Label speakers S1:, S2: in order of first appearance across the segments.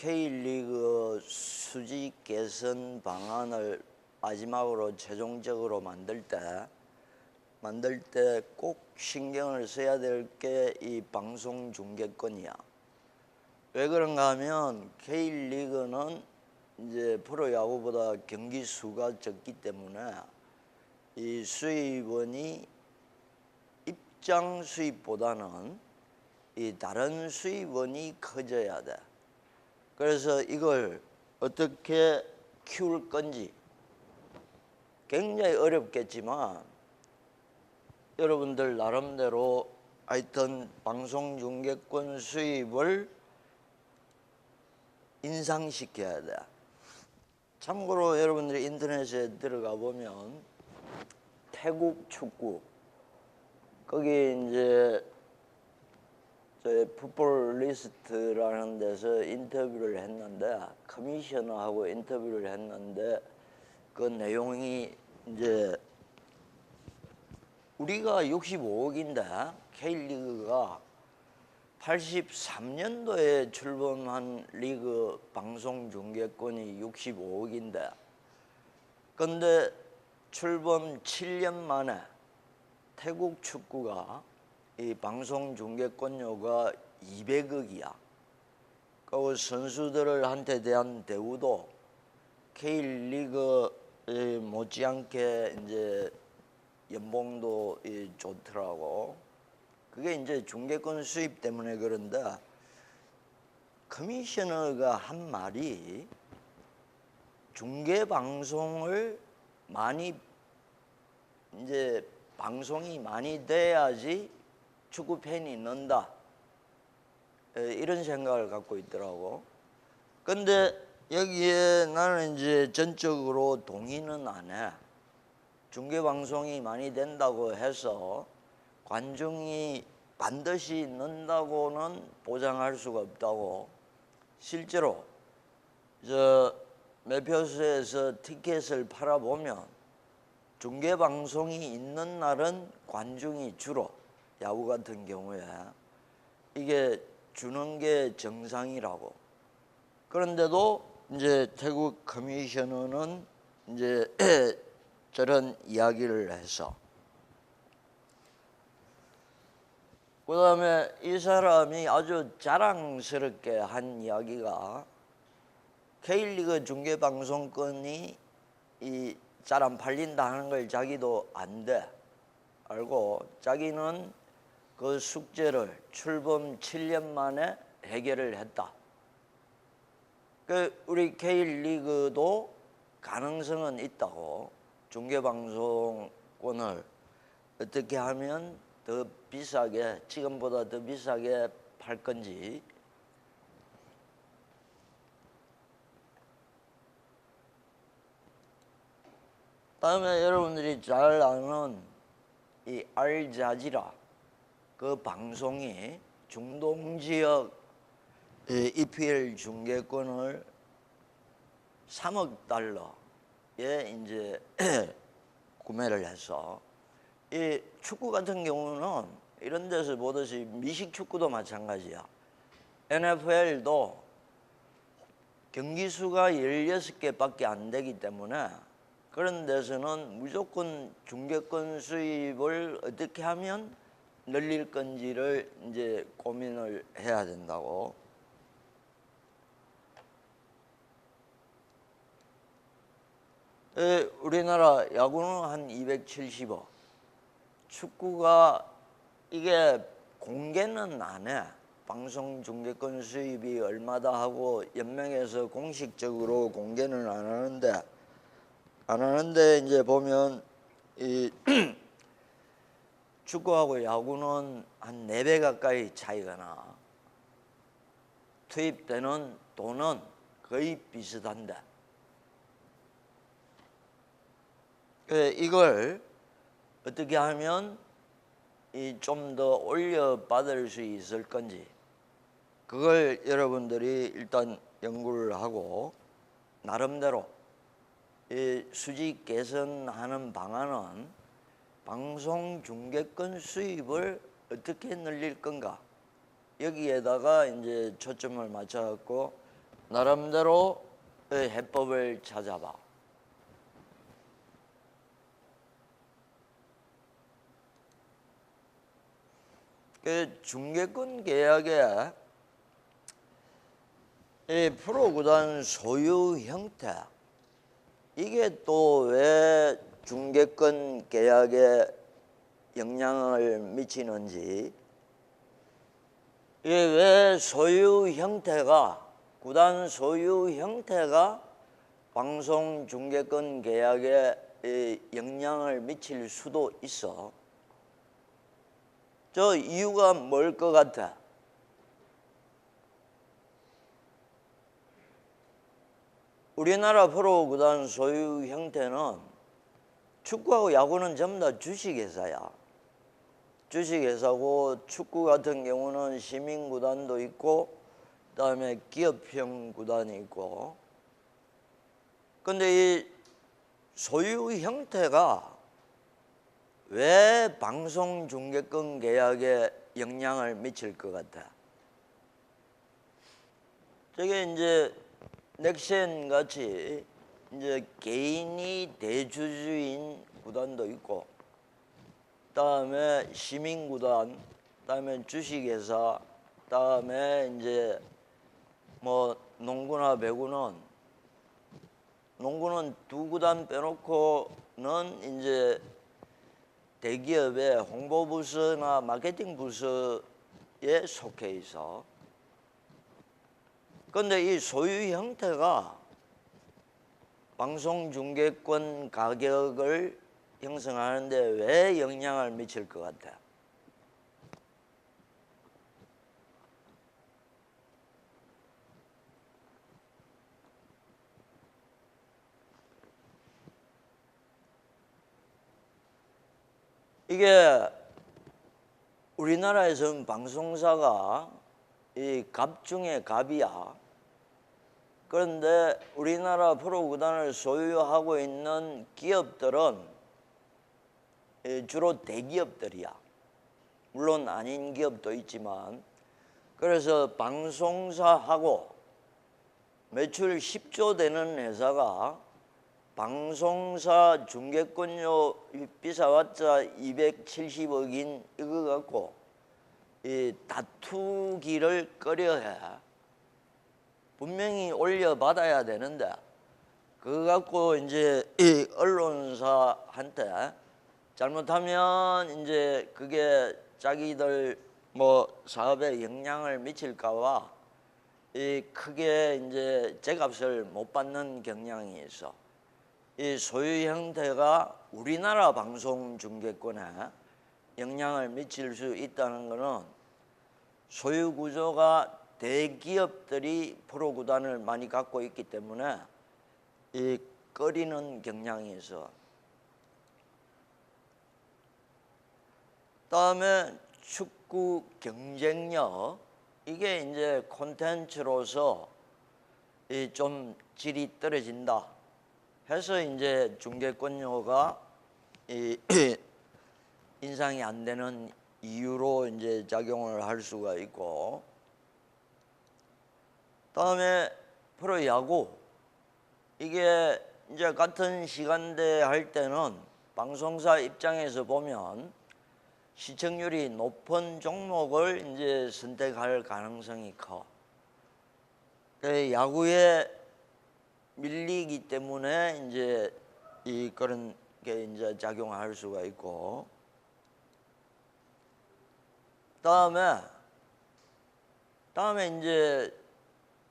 S1: K리그 수직 개선 방안을 마지막으로 최종적으로 만들 때 꼭 신경을 써야 될 게 이 방송 중계권이야. 왜 그런가 하면 K리그는 이제 프로야구보다 경기 수가 적기 때문에 이 수입원이 입장 수입보다는 이 다른 수입원이 커져야 돼. 그래서 이걸 어떻게 키울 건지 굉장히 어렵겠지만 여러분들 나름대로 하여튼 방송중계권 수입을 인상시켜야 돼. 참고로 여러분들이 인터넷에 들어가 보면 태국 축구 거기 이제 저희 풋볼리스트라는 데서 인터뷰를 했는데 커미셔너하고 인터뷰를 했는데 그 내용이 이제 우리가 65억인데 K리그가 83년도에 출범한 리그 방송 중계권이 65억인데 근데 출범 7년 만에 태국 축구가 이 방송 중계권료가 200억이야. 그 선수들한테 대한 대우도 K리그 못지않게 이제 연봉도 좋더라고. 그게 이제 중계권 수입 때문에 그런데 커미셔너가 한 말이 중계 방송을 많이 이제 방송이 많이 돼야지 축구 팬이 는다. 이런 생각을 갖고 있더라고. 근데 여기에 나는 이제 전적으로 동의는 안 해. 중계 방송이 많이 된다고 해서 관중이 반드시 는다고는 보장할 수가 없다고. 실제로 저 매표소에서 티켓을 팔아보면 중계 방송이 있는 날은 관중이 줄어. 야구 같은 경우에 이게 주는 게 정상이라고. 그런데도 이제 태국 커미셔너는 이제 저런 이야기를 해서 그 다음에 이 사람이 아주 자랑스럽게 한 이야기가 K리그 중계방송권이 잘 안 팔린다 하는 걸 자기도 안돼. 알고 자기는 그 숙제를 출범 7년 만에 해결을 했다. 그 우리 K리그도 가능성은 있다고. 중계방송권을 어떻게 하면 더 비싸게, 지금보다 더 비싸게 팔 건지. 다음에 여러분들이 잘 아는 이 알자지라 그 방송이 중동 지역 EPL 중계권을 3억 달러에 이제 구매를 해서 이 축구 같은 경우는 이런 데서 보듯이 미식 축구도 마찬가지야. NFL도 경기 수가 16개밖에 안 되기 때문에 그런 데서는 무조건 중계권 수입을 어떻게 하면 늘릴 건지를 이제 고민을 해야 된다고. 우리나라 야구는 한 270억. 축구가 이게 공개는 안 해. 방송 중계권 수입이 얼마다 하고 연맹에서 공식적으로 공개는 안 하는데 이제 보면 이 축구하고 야구는 한 4배 가까이 차이가 나. 투입되는 돈은 거의 비슷한데. 이걸 어떻게 하면 좀 더 올려받을 수 있을 건지 그걸 여러분들이 일단 연구를 하고 나름대로 이 수직 개선하는 방안은 방송 중계권 수입을 어떻게 늘릴 건가 여기에다가 이제 초점을 맞춰갖고 나름대로 해법을 찾아봐. 그 중계권 계약에 이 프로구단 소유 형태, 이게 또 왜 중계권 계약에 영향을 미치는지, 이게 왜 소유 형태가, 구단 소유 형태가 방송 중계권 계약에 영향을 미칠 수도 있어. 저 이유가 뭘 것 같아? 우리나라 프로구단 소유 형태는 축구하고 야구는 전부 다 주식회사야. 주식회사고, 축구 같은 경우는 시민구단도 있고 그다음에 기업형 구단이 있고. 근데 이 소유 형태가 왜 방송 중계권 계약에 영향을 미칠 것 같아? 저게 이제 넥센 같이 이제 개인이 대주주인 구단도 있고, 그다음에 시민구단, 그다음에 주식회사, 그다음에 이제 뭐 농구나 배구는 두 구단 빼놓고는 이제 대기업의 홍보부서나 마케팅 부서에 속해 있어. 그런데 이 소유 형태가 방송 중계권 가격을 형성하는데 왜 영향을 미칠 것 같아? 이게 우리나라에서는 방송사가 이 갑 중에 갑이야. 그런데 우리나라 프로구단을 소유하고 있는 기업들은 주로 대기업들이야. 물론 아닌 기업도 있지만. 그래서 방송사하고 매출 10조 되는 회사가 방송사 중계권료 비싸봤자 270억인 이거 갖고 이 다투기를 꺼려해. 분명히 올려받아야 되는데 그거 갖고 이제 이 언론사한테 잘못하면 이제 그게 자기들 뭐 사업에 영향을 미칠까봐 이 크게 이제 제값을 못 받는 경향이 있어. 이 소유 형태가 우리나라 방송 중계권에 영향을 미칠 수 있다는 것은 소유 구조가 대기업들이 프로구단을 많이 갖고 있기 때문에 이 꺼리는 경향이 있어. 그다음에 축구 경쟁력, 이게 이제 콘텐츠로서 좀 질이 떨어진다 해서 이제 중계권료가 인상이 안 되는 이유로 이제 작용을 할 수가 있고, 그다음에 프로야구, 이게 이제 같은 시간대 할 때는 방송사 입장에서 보면 시청률이 높은 종목을 이제 선택할 가능성이 커. 야구에 밀리기 때문에 이제 그런 게 이제 작용할 수가 있고, 다음에 이제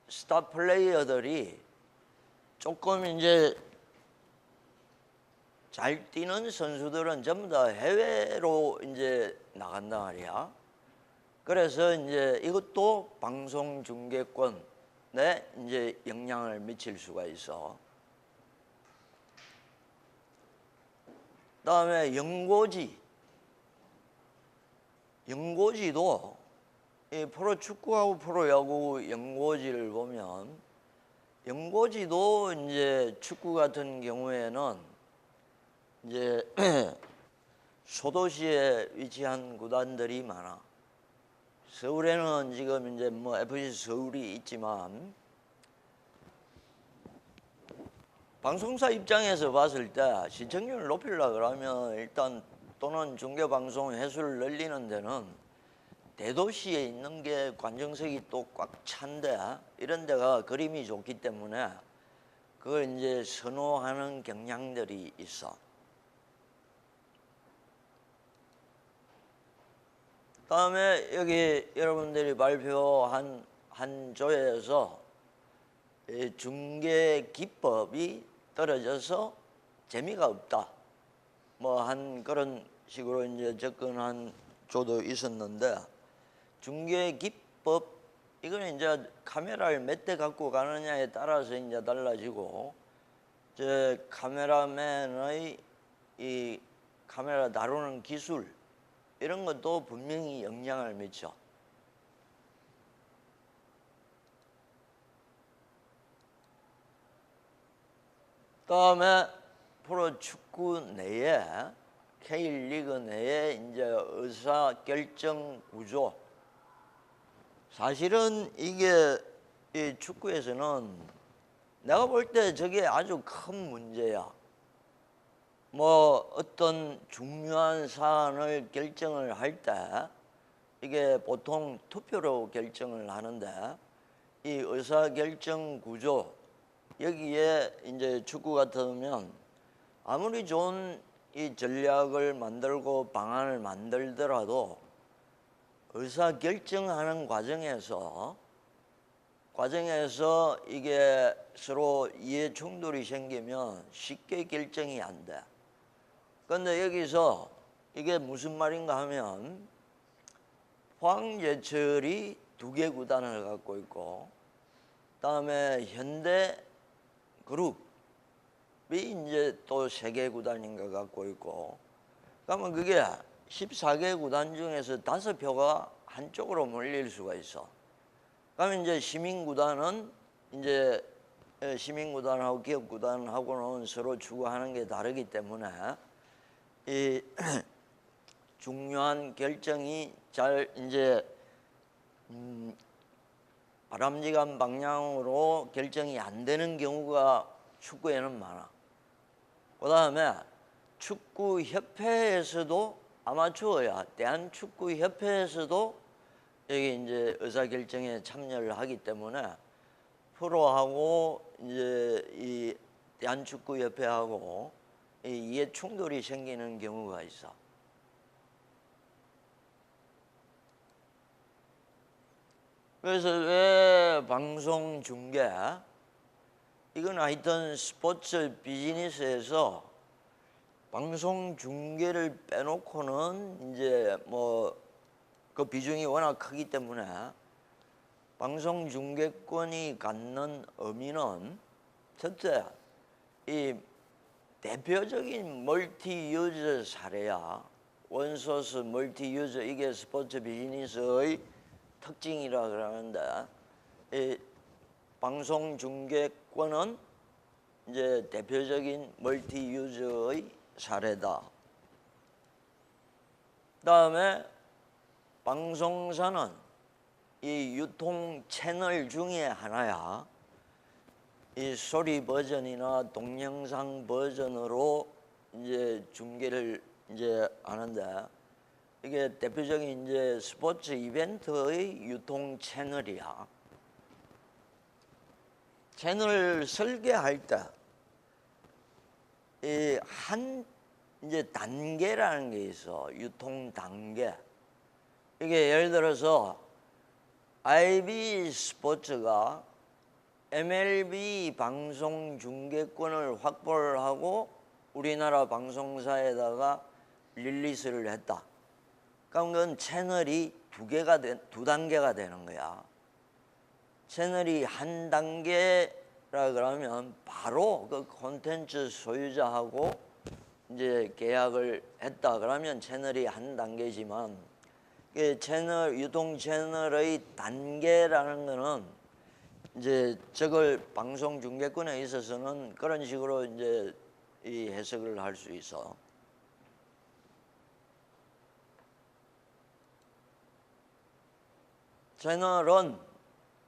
S1: 스타 플레이어들이 조금 이제 잘 뛰는 선수들은 전부 다 해외로 이제 나간단 말이야. 그래서 이제 이것도 방송 중계권에 이제 영향을 미칠 수가 있어. 그다음에 연고지도 이 프로축구하고 프로야구 연고지를 보면 연고지도 이제 축구 같은 경우에는 이제 소도시에 위치한 구단들이 많아. 서울에는 지금 이제 뭐 FC 서울이 있지만 방송사 입장에서 봤을 때 시청률을 높이려고 그러면 일단 또는 중계방송 횟수를 늘리는 데는 대도시에 있는 게 관중석이 또 꽉 찬데 이런 데가 그림이 좋기 때문에 그걸 이제 선호하는 경향들이 있어. 다음에 여기 여러분들이 발표한 한 조에서 중계 기법이 떨어져서 재미가 없다. 뭐 한 그런 식으로 이제 접근한 조도 있었는데 중계 기법 이거는 이제 카메라를 몇 대 갖고 가느냐에 따라서 이제 달라지고 저 카메라맨의 이 카메라 다루는 기술 이런 것도 분명히 영향을 미쳐. 다음에 프로축구 내에 K리그 내에 이제 의사 결정 구조. 사실은 이게 이 축구에서는 내가 볼 때 저게 아주 큰 문제야. 뭐 어떤 중요한 사안을 결정을 할 때 이게 보통 투표로 결정을 하는데 이 의사결정 구조 여기에 이제 축구 같으면 아무리 좋은 이 전략을 만들고 방안을 만들더라도 의사결정하는 과정에서 이게 서로 이해 충돌이 생기면 쉽게 결정이 안 돼. 그런데 여기서 이게 무슨 말인가 하면 포항제철이 2개 구단을 갖고 있고 그다음에 현대그룹이 이제 또 3개 구단인가 갖고 있고 그러면 그게 14개 구단 중에서 5표가 한쪽으로 몰릴 수가 있어. 그러면 이제 시민구단은 이제 시민구단하고 기업구단하고는 서로 추구하는 게 다르기 때문에 이 중요한 결정이 잘 이제 바람직한 방향으로 결정이 안 되는 경우가 축구에는 많아. 그다음에 축구협회에서도 아마추어야 대한축구협회에서도 여기 이제 의사결정에 참여를 하기 때문에 프로하고 이제 이 대한축구협회하고 이 이해 충돌이 생기는 경우가 있어. 그래서 왜 방송 중계 이건 하여튼 스포츠 비즈니스에서 방송 중계를 빼놓고는 이제 뭐 그 비중이 워낙 크기 때문에 방송 중계권이 갖는 의미는 첫째 이 대표적인 멀티 유저 사례야. 원소스 멀티 유저 이게 스포츠 비즈니스의 특징이라 그러는데 이 방송 중계권은 이제 대표적인 멀티 유저의 사례다. 그다음에 방송사는 이 유통 채널 중에 하나야. 이 소리 버전이나 동영상 버전으로 이제 중계를 이제 하는데 이게 대표적인 이제 스포츠 이벤트의 유통 채널이야. 채널 설계할 때 이 한 이제 단계라는 게 있어. 유통 단계. 이게 예를 들어서 IB 스포츠가 MLB 방송 중계권을 확보를 하고 우리나라 방송사에다가 릴리스를 했다. 그럼 그건 채널이 2단계가 되는 거야. 채널이 한 단계라 그러면 바로 그 콘텐츠 소유자하고 이제 계약을 했다 그러면 채널이 한 단계지만 채널 유통 채널의 단계라는 거는 이제 저걸 방송 중계권에 있어서는 그런 식으로 이제 이 해석을 할 수 있어.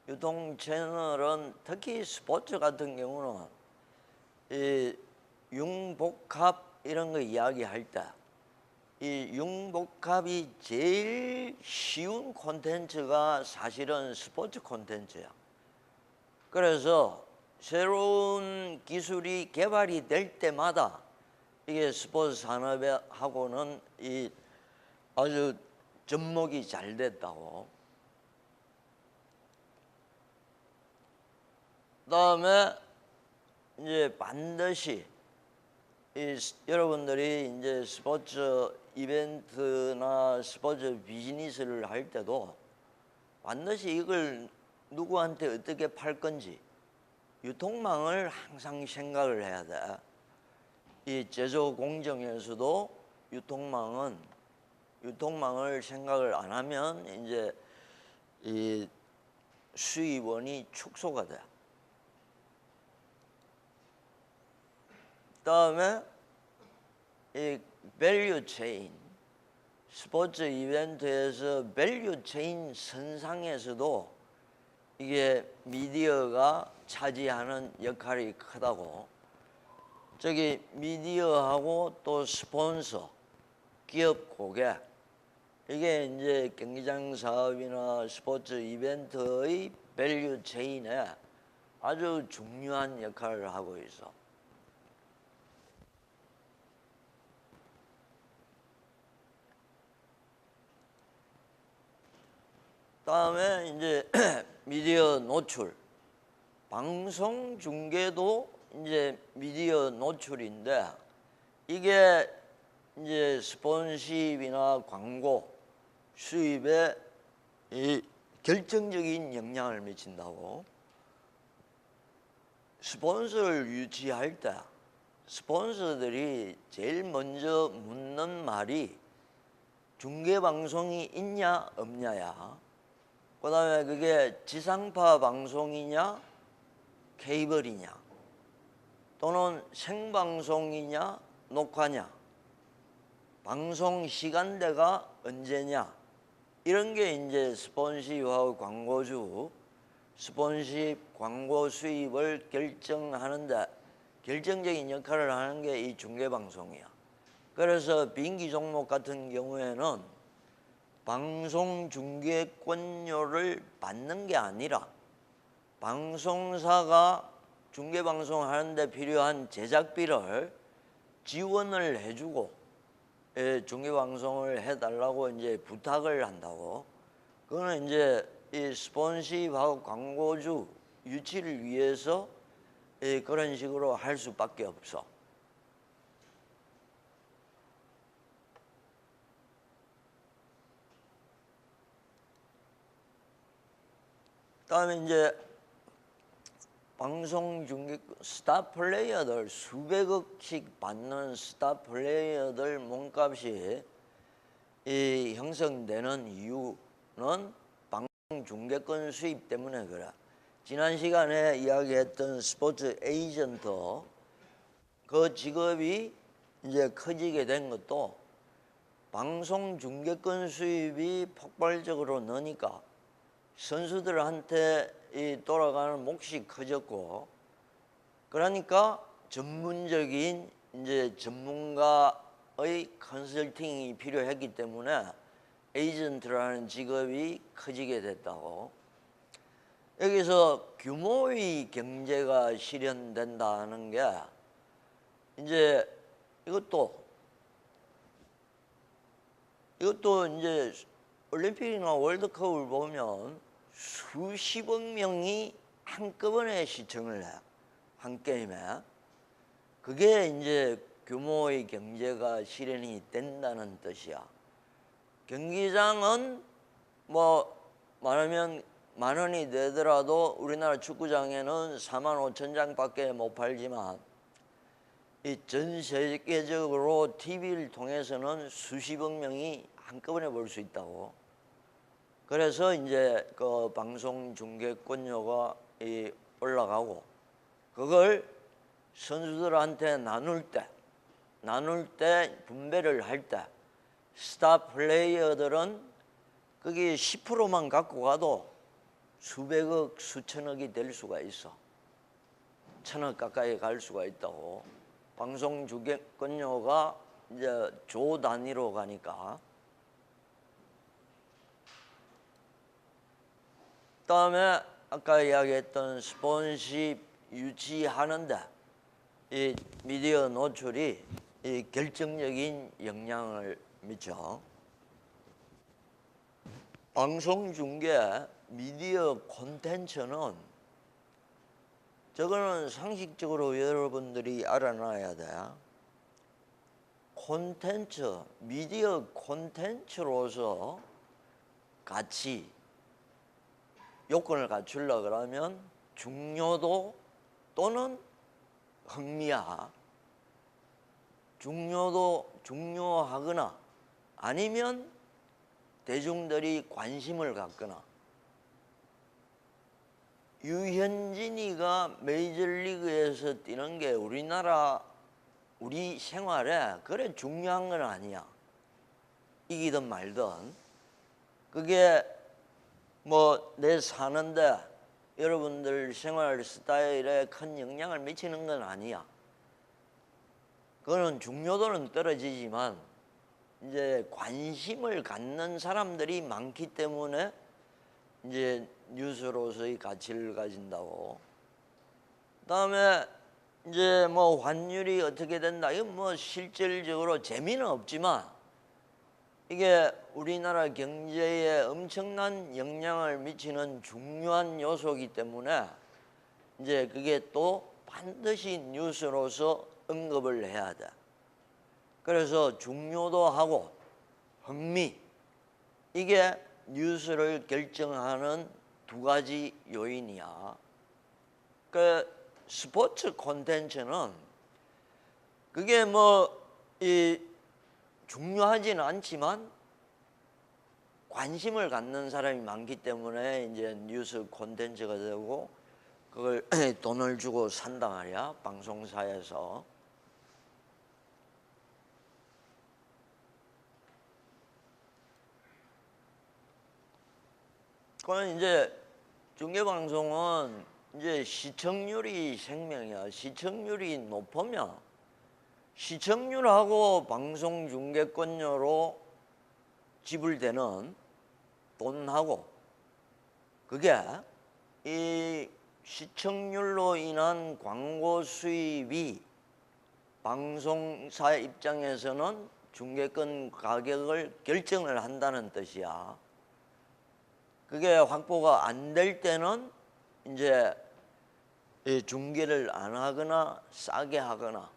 S1: 유통 채널은 특히 스포츠 같은 경우는 이 융복합 이런 거 이야기할 때 이 융복합이 제일 쉬운 콘텐츠가 사실은 스포츠 콘텐츠야. 그래서 새로운 기술이 개발이 될 때마다 이게 스포츠 산업하고는 이 아주 접목이 잘 됐다고. 그다음에 이제 반드시 여러분들이 이제 스포츠 이벤트나 스포츠 비즈니스를 할 때도 반드시 이걸 누구한테 어떻게 팔 건지 유통망을 항상 생각을 해야 돼. 이 제조 공정에서도 유통망을 생각을 안 하면 이제 이 수입원이 축소가 돼. 그다음에 이 밸류 체인, 스포츠 이벤트에서 밸류 체인 선상에서도 이게 미디어가 차지하는 역할이 크다고. 저기 미디어하고 또 스폰서, 기업 고객, 이게 이제 경기장 사업이나 스포츠 이벤트의 밸류 체인에 아주 중요한 역할을 하고 있어. 다음에 이제 미디어 노출, 방송 중계도 이제 미디어 노출인데 이게 이제 스폰십이나 광고 수입에 이 결정적인 영향을 미친다고. 스폰서를 유치할 때 스폰서들이 제일 먼저 묻는 말이 중계 방송이 있냐 없냐야. 그 다음에 그게 지상파 방송이냐 케이블이냐 또는 생방송이냐 녹화냐 방송 시간대가 언제냐 이런 게 이제 스폰십하고 광고주 스폰십 광고 수입을 결정하는데 결정적인 역할을 하는 게 이 중계방송이야. 그래서 비인기 종목 같은 경우에는 방송 중계권료를 받는 게 아니라 방송사가 중계방송 하는데 필요한 제작비를 지원을 해주고 중계방송을 해달라고 이제 부탁을 한다고. 그거는 이제 이 스폰십하고 광고주 유치를 위해서 그런 식으로 할 수밖에 없어. 그다음에 이제 방송 중계 스타 플레이어들 수백억씩 받는 스타 플레이어들 몸값이 형성되는 이유는 방송 중계권 수입 때문에 그래. 지난 시간에 이야기했던 스포츠 에이전트 그 직업이 이제 커지게 된 것도 방송 중계권 수입이 폭발적으로 느니까 선수들한테 이 돌아가는 몫이 커졌고, 그러니까 전문적인 이제 전문가의 컨설팅이 필요했기 때문에 에이전트라는 직업이 커지게 됐다고. 여기서 규모의 경제가 실현된다는 게 이제 이것도 이제 올림픽이나 월드컵을 보면 수십억 명이 한꺼번에 시청을 해. 한 게임에. 그게 이제 규모의 경제가 실현이 된다는 뜻이야. 경기장은 뭐 말하면 10,000원이 되더라도 우리나라 축구장에는 45,000장밖에 못 팔지만 이 전 세계적으로 TV를 통해서는 수십억 명이 한꺼번에 볼 수 있다고. 그래서 이제 그 방송 중계권료가 올라가고 그걸 선수들한테 나눌 때 분배를 할 때 스타 플레이어들은 거기 10%만 갖고 가도 수백억 수천억이 될 수가 있어. 천억 가까이 갈 수가 있다고. 방송 중계권료가 이제 조 단위로 가니까. 그다음에 아까 이야기했던 스폰십 유치하는데 이 미디어 노출이 이 결정적인 영향을 미쳐. 방송 중계 미디어 콘텐츠는 저거는 상식적으로 여러분들이 알아놔야 돼. 콘텐츠, 미디어 콘텐츠로서 가치, 요건을 갖추려 그러면 중요도 또는 흥미야. 중요하거나 아니면 대중들이 관심을 갖거나. 유현진이가 메이저리그에서 뛰는 게 우리 생활에 그래 중요한 건 아니야. 이기든 말든. 그게 뭐 내 사는데 여러분들 생활 스타일에 큰 영향을 미치는 건 아니야. 그거는 중요도는 떨어지지만 이제 관심을 갖는 사람들이 많기 때문에 이제 뉴스로서의 가치를 가진다고. 그다음에 이제 뭐 환율이 어떻게 된다. 이건 뭐 실질적으로 재미는 없지만 이게 우리나라 경제에 엄청난 영향을 미치는 중요한 요소이기 때문에 이제 그게 또 반드시 뉴스로서 언급을 해야 돼. 그래서 중요도하고 흥미, 이게 뉴스를 결정하는 두 가지 요인이야. 그 스포츠 콘텐츠는 그게 뭐 중요하지는 않지만 관심을 갖는 사람이 많기 때문에 이제 뉴스 콘텐츠가 되고 그걸 돈을 주고 산단 말이야, 방송사에서. 그건 이제 중계방송은 이제 시청률이 생명이야. 시청률이 높으면 시청률하고 방송 중계권료로 지불되는 돈하고 그게 이 시청률로 인한 광고 수입이 방송사 입장에서는 중계권 가격을 결정을 한다는 뜻이야. 그게 확보가 안 될 때는 이제 중계를 안 하거나 싸게 하거나.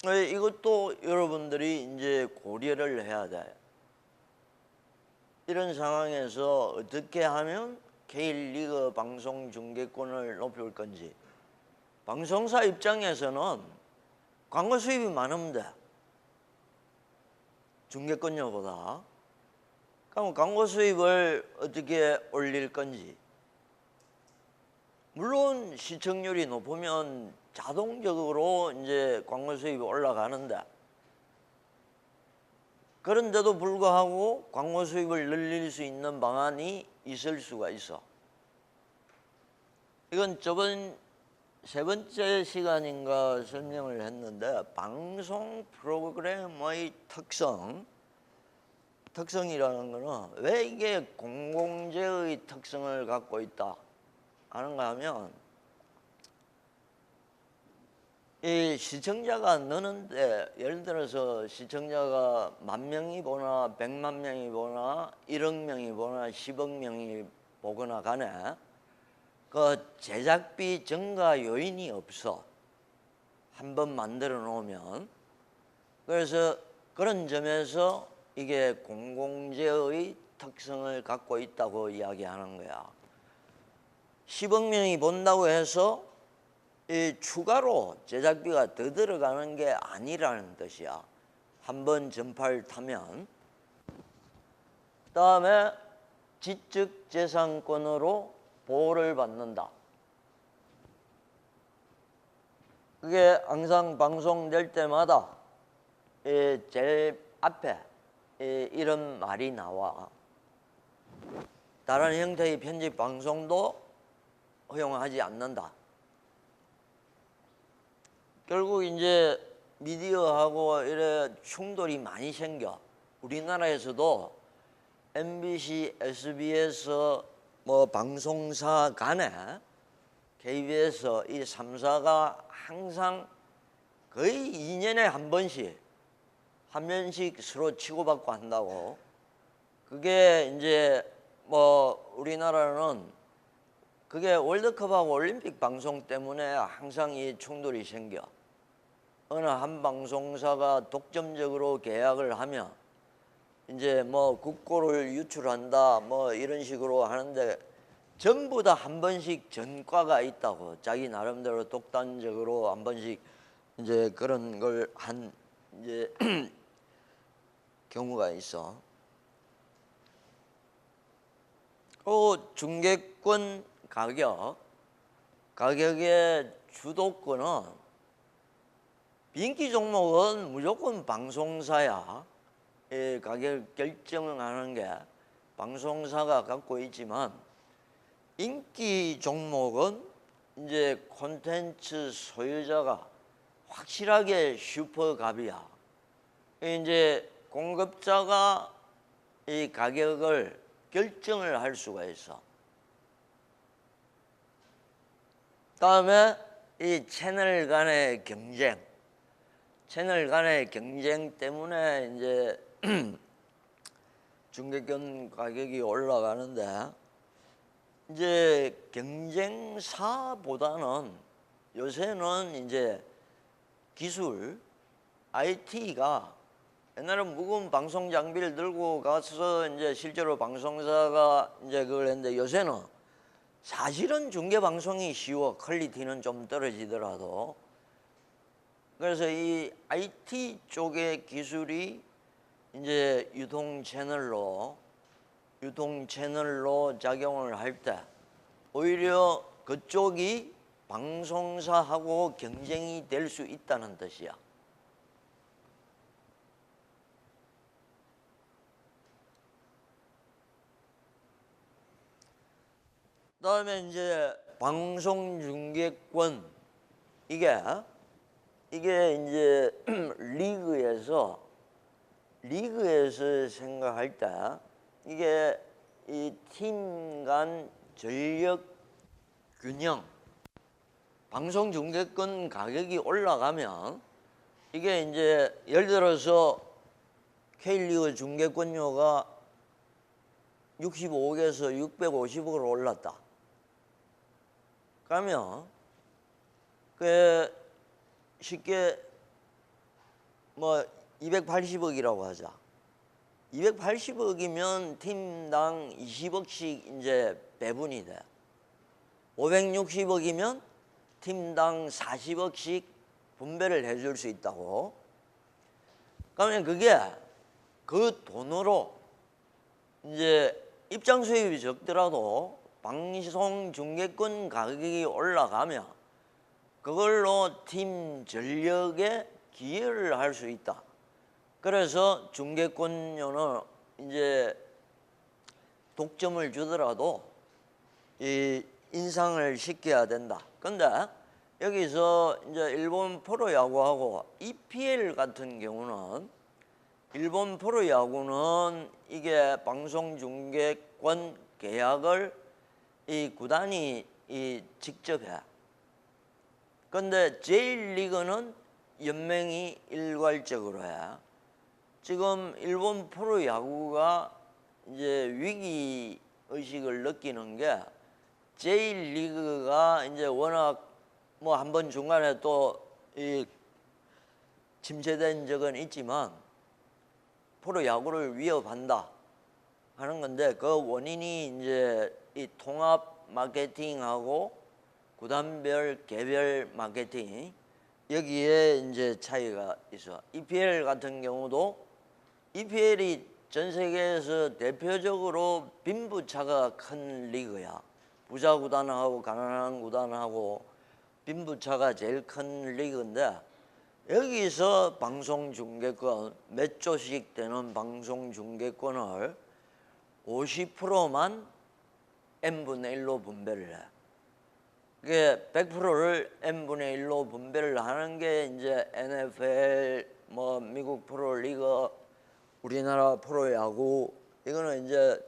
S1: 이것도 여러분들이 이제 고려를 해야 돼. 이런 상황에서 어떻게 하면 K리그 방송 중계권을 높일 건지. 방송사 입장에서는 광고 수입이 많으면 돼. 중계권료보다. 그럼 광고 수입을 어떻게 올릴 건지. 물론 시청률이 높으면 자동적으로 이제 광고 수입이 올라가는데, 그런데도 불구하고 광고 수입을 늘릴 수 있는 방안이 있을 수가 있어. 이건 저번 세 번째 시간인가 설명을 했는데, 방송 프로그램의 특성이라는 거는 왜 이게 공공재의 특성을 갖고 있다 하는가 하면, 이 시청자가 느는데, 예를 들어서 시청자가 10,000명이 보나 100만 명이 보나 1억 명이 보나 10억 명이 보거나 간에 그 제작비 증가 요인이 없어. 한번 만들어 놓으면. 그래서 그런 점에서 이게 공공재의 특성을 갖고 있다고 이야기하는 거야. 10억 명이 본다고 해서 이 추가로 제작비가 더 들어가는 게 아니라는 뜻이야. 한번 전파를 타면. 그다음에 지적재산권으로 보호를 받는다. 그게 항상 방송될 때마다 제일 앞에 이런 말이 나와. 다른 형태의 편집 방송도 허용하지 않는다. 결국 이제 미디어하고 이래 충돌이 많이 생겨. 우리나라에서도 MBC, SBS 뭐 방송사 간에 KBS 이 3사가 항상 거의 2년에 한 번씩 서로 치고받고 한다고. 그게 이제 뭐 우리나라는 그게 월드컵하고 올림픽 방송 때문에 항상 이 충돌이 생겨. 어느 한 방송사가 독점적으로 계약을 하면 이제 뭐 국고를 유출한다 뭐 이런 식으로 하는데 전부 다 한 번씩 전과가 있다고. 자기 나름대로 독단적으로 한 번씩 이제 그런 걸 한 이제 경우가 있어. 중계권 가격의 주도권은 비인기 종목은 무조건 방송사야. 이 가격 결정하는 게 방송사가 갖고 있지만 인기 종목은 이제 콘텐츠 소유자가 확실하게 슈퍼갑이야. 이제 공급자가 이 가격을 결정을 할 수가 있어. 다음에 이 채널 간의 경쟁 때문에 이제 중계권 가격이 올라가는데 이제 경쟁사보다는 요새는 이제 기술, IT가 옛날에 무거운 방송 장비를 들고 가서 이제 실제로 방송사가 이제 그걸 했는데 요새는 사실은 중계 방송이 쉬워. 퀄리티는 좀 떨어지더라도. 그래서 이 IT 쪽의 기술이 이제 유통 채널로 작용을 할 때 오히려 그쪽이 방송사하고 경쟁이 될 수 있다는 뜻이야. 그다음에 이제 방송 중계권 이게 이제 리그에서 생각할 때 이게 이 팀 간 전력 균형, 방송 중계권 가격이 올라가면 이게 이제 예를 들어서 K리그 중계권료가 65억에서 650억으로 올랐다. 그러면 그 쉽게 뭐 280억이라고 하자. 280억이면 팀당 20억씩 이제 배분이 돼. 560억이면 팀당 40억씩 분배를 해줄 수 있다고. 그러면 그게 그 돈으로 이제 입장 수입이 적더라도 방송 중계권 가격이 올라가면 그걸로 팀 전력에 기여를 할 수 있다. 그래서 중계권료는 이제 독점을 주더라도 이 인상을 시켜야 된다. 근데 여기서 이제 일본 프로야구하고 EPL 같은 경우는 일본 프로야구는 이게 방송 중계권 계약을 이 구단이 직접 해. 근데 J리그는 연맹이 일괄적으로 해. 지금 일본 프로야구가 이제 위기 의식을 느끼는 게 J리그가 이제 워낙 뭐 한번 중간에 또 이 침체된 적은 있지만 프로야구를 위협한다 하는 건데 그 원인이 이제 이 통합 마케팅하고 구단별 개별 마케팅 여기에 이제 차이가 있어. EPL 같은 경우도 EPL이 전 세계에서 대표적으로 빈부차가 큰 리그야. 부자 구단하고 가난한 구단하고 빈부차가 제일 큰 리그인데 여기서 방송 중계권 몇 조씩 되는 방송 중계권을 50%만 n분의 1로 분배를 해. 그게 100%를 n분의 1로 분배를 하는 게 이제 NFL, 뭐 미국 프로리그, 우리나라 프로야구, 이거는 이제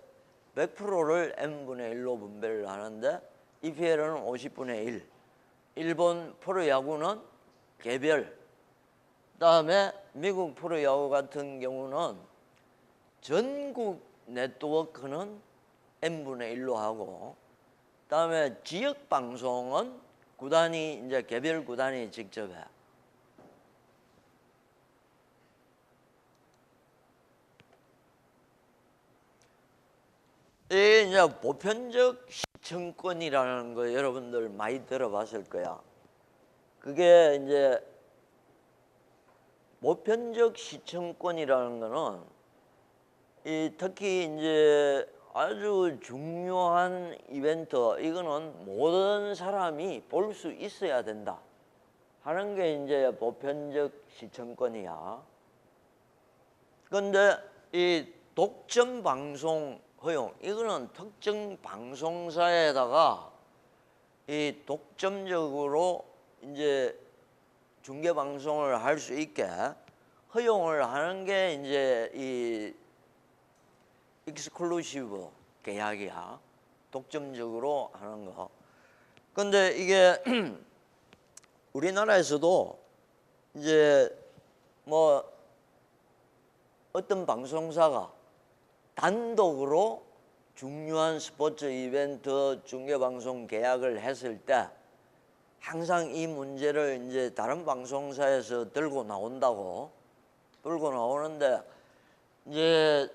S1: 100%를 n분의 1로 분배를 하는데 EPL은 50분의 1. 일본 프로야구는 개별. 그다음에 미국 프로야구 같은 경우는 전국 네트워크는 n분의 1로 하고, 그다음에 지역 방송은 구단이 이제 개별 구단이 직접 해. 이게 이제 보편적 시청권이라는 거 여러분들 많이 들어봤을 거야. 그게 이제 보편적 시청권이라는 거는 특히 이제 아주 중요한 이벤트, 이거는 모든 사람이 볼 수 있어야 된다 하는 게 이제 보편적 시청권이야. 그런데 이 독점 방송 허용, 이거는 특정 방송사에다가 이 독점적으로 이제 중계 방송을 할 수 있게 허용을 하는 게 이제 이 익스클루시브 계약이야. 독점적으로 하는 거. 근데 이게 우리나라에서도 이제 뭐 어떤 방송사가 단독으로 중요한 스포츠 이벤트 중계방송 계약을 했을 때 항상 이 문제를 이제 다른 방송사에서 들고 나오는데, 이제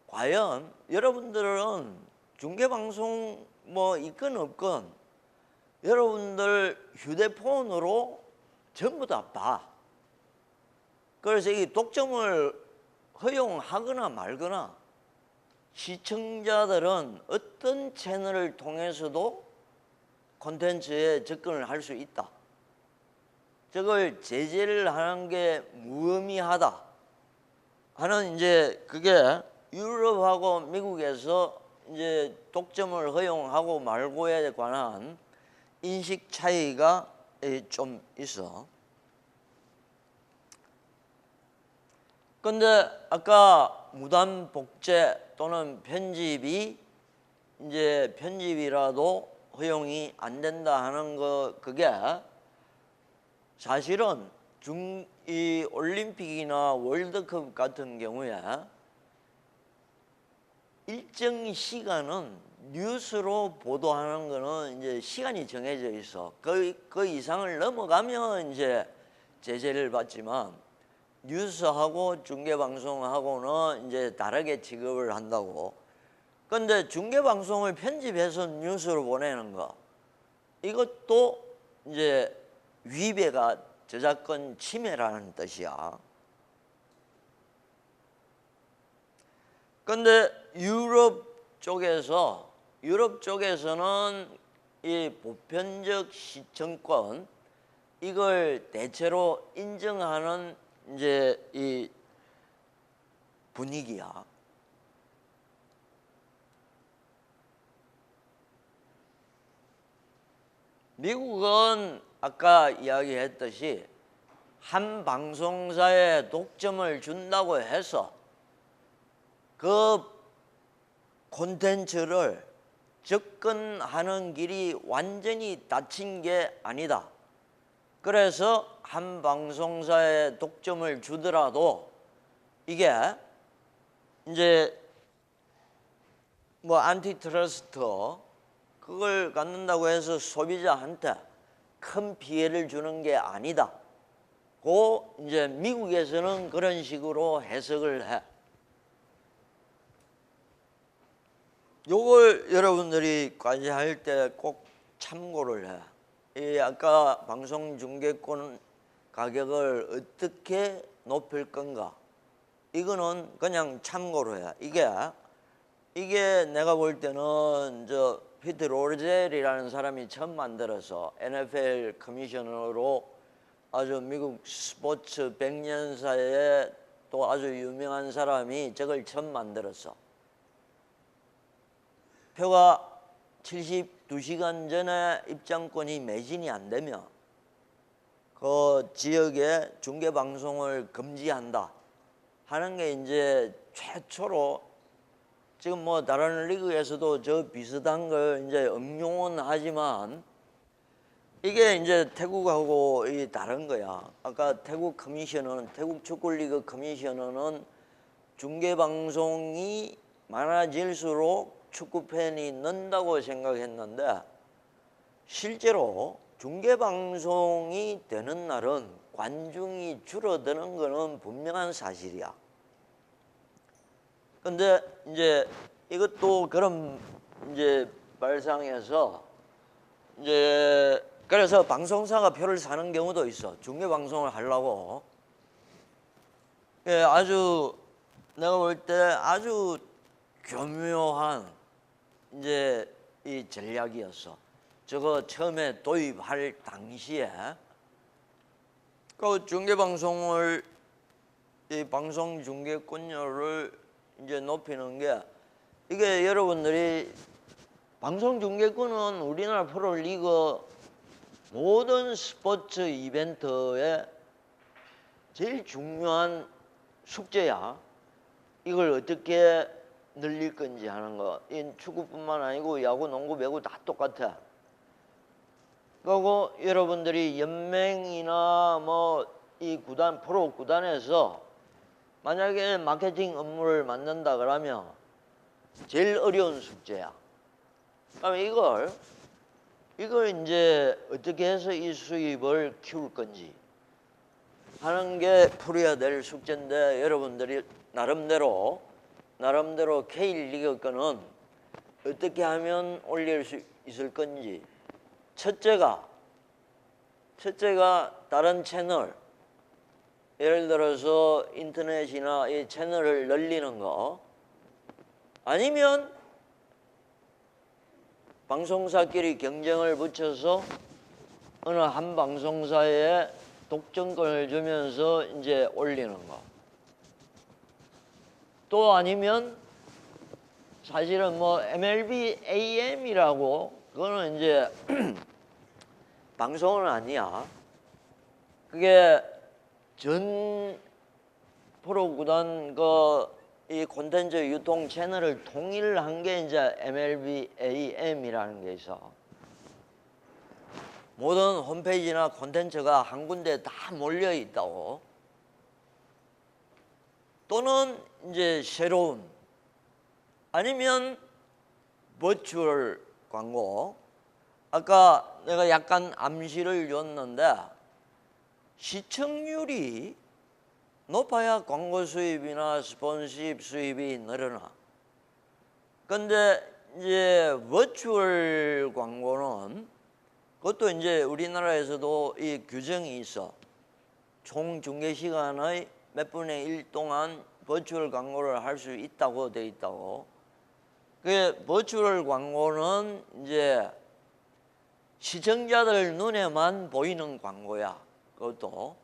S1: 과연 여러분들은 중계방송 뭐 있건 없건 여러분들 휴대폰으로 전부 다 봐. 그래서 이 독점을 허용하거나 말거나 시청자들은 어떤 채널을 통해서도 콘텐츠에 접근을 할 수 있다. 저걸 제재를 하는 게 무의미하다 하는 이제 그게 유럽하고 미국에서 이제 독점을 허용하고 말고에 관한 인식 차이가 좀 있어. 근데 아까 무단 복제 또는 편집이 이제 편집이라도 허용이 안 된다 하는 거, 그게 사실은 이 올림픽이나 월드컵 같은 경우에 일정 시간은 뉴스로 보도하는 거는 이제 시간이 정해져 있어. 그 이상을 넘어가면 이제 제재를 받지만 뉴스하고 중계방송하고는 이제 다르게 취급을 한다고. 근데 중계방송을 편집해서 뉴스로 보내는 거, 이것도 이제 위배가 저작권 침해라는 뜻이야. 근데 유럽 쪽에서는 이 보편적 시청권, 이걸 대체로 인정하는 이제 이 분위기야. 미국은 아까 이야기했듯이 한 방송사에 독점을 준다고 해서 그 콘텐츠를 접근하는 길이 완전히 닫힌 게 아니다. 그래서 한 방송사에 독점을 주더라도 이게 이제 뭐 안티트러스트 그걸 갖는다고 해서 소비자한테 큰 피해를 주는 게 아니다. 고 이제 미국에서는 그런 식으로 해석을 해. 요걸 여러분들이 과제할 때 꼭 참고를 해. 이 아까 방송 중계권 가격을 어떻게 높일 건가? 이거는 그냥 참고로 해. 이게 내가 볼 때는 저 피트 로젤이라는 사람이 처음 만들어서 NFL 커미셔너로 아주 미국 스포츠 100년사에 또 아주 유명한 사람이 저걸 처음 만들었어. 표가 70 2시간 전에 입장권이 매진이 안 되면 그 지역에 중계 방송을 금지한다 하는 게 이제 최초로 지금 뭐 다른 리그에서도 저 비슷한 걸 이제 응용은 하지만 이게 이제 태국하고 이 다른 거야. 아까 태국 커미셔너는 태국 축구리그 커미셔너는 중계 방송이 많아질수록 축구 팬이 는다고 생각했는데 실제로 중계 방송이 되는 날은 관중이 줄어드는 거는 분명한 사실이야. 근데 이제 이것도 그런 이제 발상에서 이제 그래서 방송사가 표를 사는 경우도 있어. 중계 방송을 하려고. 예, 아주 내가 볼 때 아주 교묘한 이제 이 전략이었어. 저거 처음에 도입할 당시에 그 중계 방송을 이 방송 중계권료를 이제 높이는 게 이게 여러분들이 방송 중계권은 우리나라 프로리그 모든 스포츠 이벤트의 제일 중요한 숙제야. 이걸 어떻게 늘릴 건지 하는 거. 이 축구뿐만 아니고 야구, 농구, 배구 다 똑같아. 그리고 여러분들이 연맹이나 뭐 이 구단, 프로 구단에서 만약에 마케팅 업무를 맡는다 그러면 제일 어려운 숙제야. 그러면 이걸 이제 어떻게 해서 이 수입을 키울 건지 하는 게 풀어야 될 숙제인데 여러분들이 나름대로 K리그 거는 어떻게 하면 올릴 수 있을 건지 첫째가 다른 채널 예를 들어서 인터넷이나 이 채널을 늘리는 거 아니면 방송사끼리 경쟁을 붙여서 어느 한 방송사에 독점권을 주면서 이제 올리는 거. 또 아니면 사실은 뭐 MLB AM이라고 그거는 이제 방송은 아니야. 그게 전 프로구단 이 콘텐츠 유통 채널을 통일한 게 이제 MLB AM이라는 게 있어. 모든 홈페이지나 콘텐츠가 한 군데 다 몰려 있다고. 또는 이제 새로운 아니면 버추얼 광고. 아까 내가 약간 암시를 줬는데 시청률이 높아야 광고 수입이나 스폰서십 수입이 늘어나. 근데 이제 버추얼 광고는 그것도 이제 우리나라에서도 이 규정이 있어. 총 중계 시간의 몇 분의 1 동안 버추얼 광고를 할 수 있다고 돼 있다고. 그 버추얼 광고는 이제 시청자들 눈에만 보이는 광고야. 그것도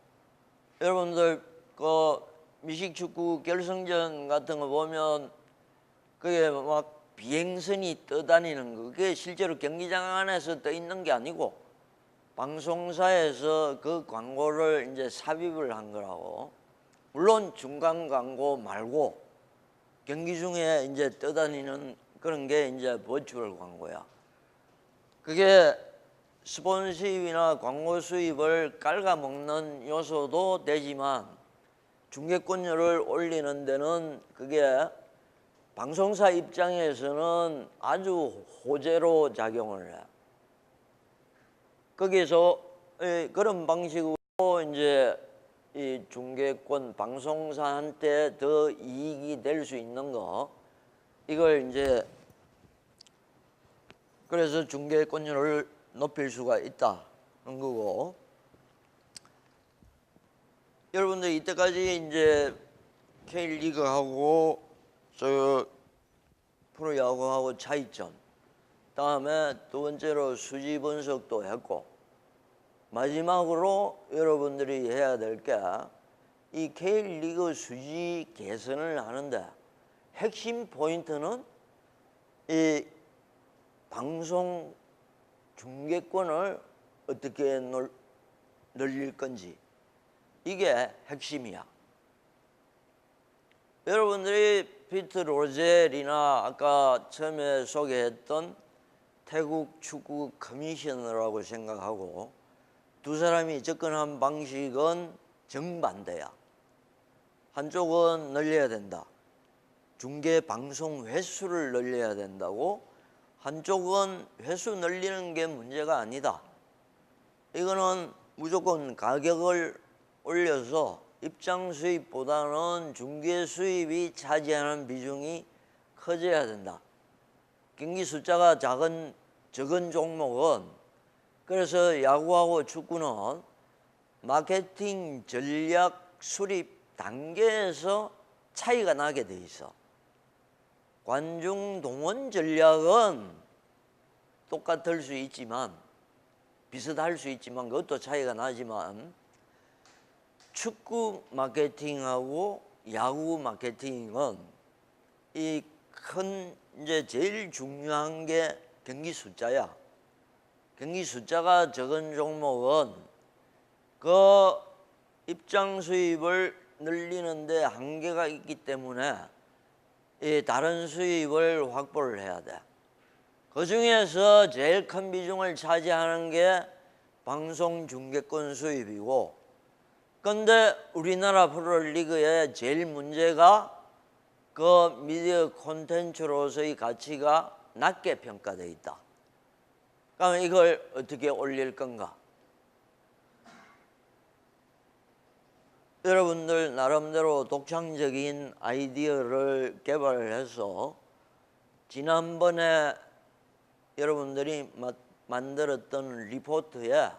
S1: 여러분들 그 미식축구 결승전 같은 거 보면 그게 막 비행선이 떠다니는 거 그게 실제로 경기장 안에서 떠 있는 게 아니고 방송사에서 그 광고를 이제 삽입을 한 거라고. 물론 중간 광고 말고 경기 중에 이제 떠다니는 그런 게 이제 버추얼 광고야. 그게 스폰서십이나 광고 수입을 갉아먹는 요소도 되지만 중계권료를 올리는 데는 그게 방송사 입장에서는 아주 호재로 작용을 해. 거기서 그런 방식으로 이제 이 중계권 방송사한테 더 이익이 될 수 있는 거 이걸 이제 그래서 중계권료를 높일 수가 있다는 거고. 여러분들 이때까지 이제 K리그하고 저 프로야구하고 차이점, 다음에 두 번째로 수지 분석도 했고 마지막으로 여러분들이 해야 될 게 이 K리그 수지 개선을 하는데 핵심 포인트는 이 방송 중계권을 어떻게 늘릴 건지, 이게 핵심이야. 여러분들이 피트 로젤이나 아까 처음에 소개했던 태국 축구 커미셔너라고 생각하고, 두 사람이 접근한 방식은 정반대야. 한쪽은 늘려야 된다, 중계 방송 횟수를 늘려야 된다고, 한쪽은 횟수 늘리는 게 문제가 아니다, 이거는 무조건 가격을 올려서 입장 수입보다는 중계 수입이 차지하는 비중이 커져야 된다. 경기 숫자가 적은 종목은, 그래서 야구하고 축구는 마케팅 전략 수립 단계에서 차이가 나게 돼 있어. 관중 동원 전략은 똑같을 수 있지만, 비슷할 수 있지만, 그것도 차이가 나지만, 축구 마케팅하고 야구 마케팅은 이 큰 이제 제일 중요한 게 경기 숫자야. 경기 숫자가 적은 종목은 그 입장 수입을 늘리는데 한계가 있기 때문에 이 다른 수입을 확보를 해야 돼. 그 중에서 제일 큰 비중을 차지하는 게 방송 중계권 수입이고, 근데 우리나라 프로리그의 제일 문제가 그 미디어 콘텐츠로서의 가치가 낮게 평가되어 있다. 그러면 이걸 어떻게 올릴 건가? 여러분들 나름대로 독창적인 아이디어를 개발해서 지난번에 여러분들이 만들었던 리포트에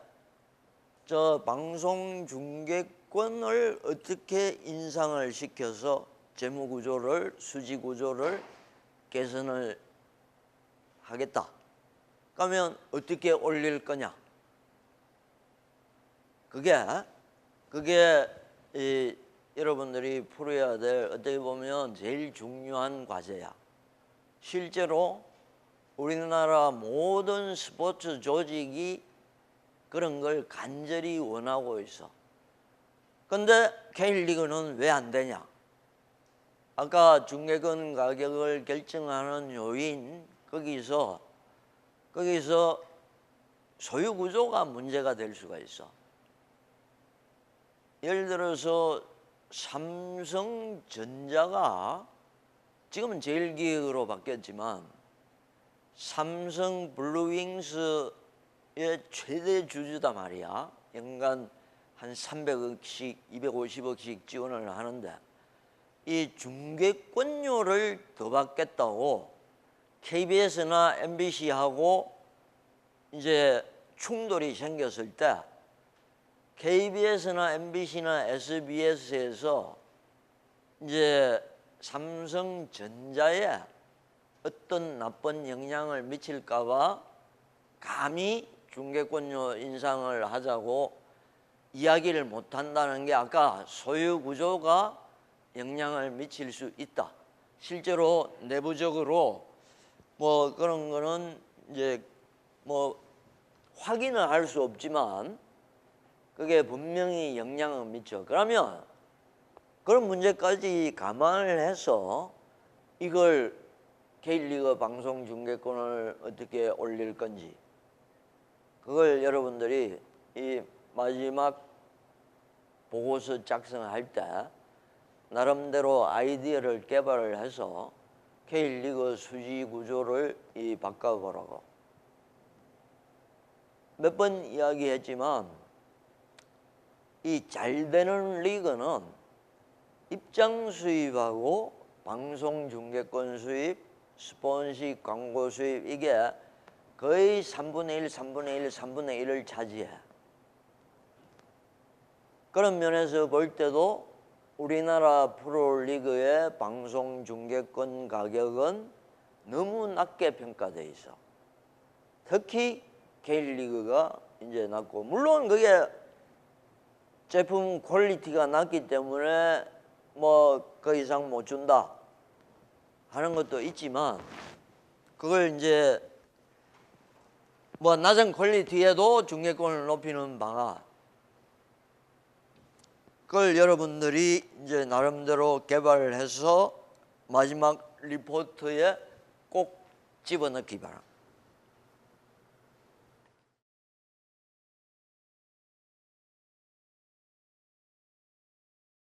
S1: 저 방송 중계권을 어떻게 인상을 시켜서 재무구조를, 수지구조를 개선을 하겠다, 그러면 어떻게 올릴 거냐? 그게 여러분들이 풀어야 될, 어떻게 보면 제일 중요한 과제야. 실제로 우리나라 모든 스포츠 조직이 그런 걸 간절히 원하고 있어. 근데 K리그는 왜 안 되냐? 아까 중계권 가격을 결정하는 요인, 거기서 소유 구조가 문제가 될 수가 있어. 예를 들어서 삼성전자가 지금은 제일기업으로 바뀌었지만, 삼성 블루윙스의 최대 주주다 말이야. 연간 한 300억씩 250억씩 지원을 하는데, 이 중계권료를 더 받겠다고 KBS나 MBC하고 이제 충돌이 생겼을 때, KBS나 MBC나 SBS에서 이제 삼성전자에 어떤 나쁜 영향을 미칠까봐 감히 중계권료 인상을 하자고 이야기를 못한다는 게, 아까 소유 구조가 영향을 미칠 수 있다. 실제로 내부적으로 뭐 그런 거는 이제 뭐 확인을 할 수 없지만 그게 분명히 영향을 미쳐. 그러면 그런 문제까지 감안을 해서 이걸 K리그 방송 중계권을 어떻게 올릴 건지, 그걸 여러분들이 이 마지막 보고서 작성할 때 나름대로 아이디어를 개발을 해서 K리그 수지 구조를 바꿔보라고. 몇 번 이야기했지만 이 잘 되는 리그는 입장 수입하고 방송 중계권 수입, 스폰식 광고 수입, 이게 거의 3분의 1, 3분의 1, 3분의 1을 차지해. 그런 면에서 볼 때도 우리나라 프로리그의 방송 중계권 가격은 너무 낮게 평가돼 있어. 특히 K리그가 이제 낮고, 물론 그게 제품 퀄리티가 낮기 때문에 뭐 그 이상 못 준다 하는 것도 있지만, 그걸 이제 뭐 낮은 퀄리티에도 중계권을 높이는 바가 그걸 여러분들이 이제 나름대로 개발을 해서 마지막 리포트에 꼭 집어넣기 바랍니다.